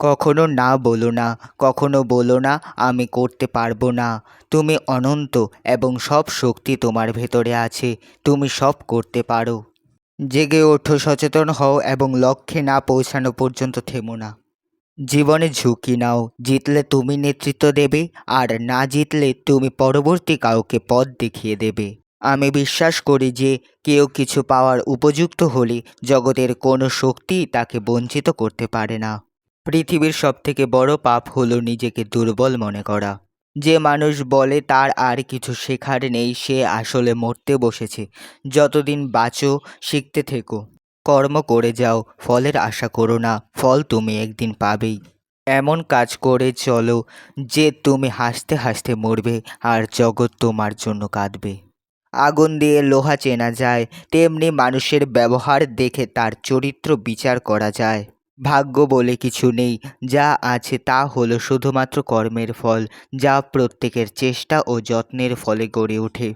কখনো না বলো না, কখনো বলো না আমি করতে পারবো না। তুমি অনন্ত এবং সব শক্তি তোমার ভেতরে আছে। তুমি সব করতে পারো। জেগে ওঠো, সচেতন হও এবং লক্ষ্যে না পৌঁছানো পর্যন্ত থেমো না। জীবনে ঝুঁকি নাও। জিতলে তুমি নেতৃত্ব দেবে, আর না জিতলে তুমি পরবর্তী কাউকে পথ দেখিয়ে দেবে। আমি বিশ্বাস করি যে কেউ কিছু পাওয়ার উপযুক্ত হলে জগতের কোনো শক্তিই তাকে বঞ্চিত করতে পারে না। পৃথিবীর সবথেকে বড় পাপ হলো নিজেকে দুর্বল মনে করা। যে মানুষ বলে তার আর কিছু শেখার নেই, সে আসলে মরতে বসেছে। যতদিন বাঁচো শিখতে থেকো, কর্ম করে যাও, ফলের আশা করো না, ফল তুমি একদিন পাবেই। এমন কাজ করে চলো যে তুমি হাসতে হাসতে মরবে আর জগৎ তোমার জন্য কাঁদবে। আগুন দিয়ে লোহা চেনা যায়, তেমনি মানুষের ব্যবহার দেখে তার চরিত্র বিচার করা যায়। ভাগ্য বলে কিছু নেই, যা আছে তা হলো শুধুমাত্র কর্মের ফল, যা প্রত্যেকের চেষ্টা ও যত্নের ফলে গড়ে ওঠে।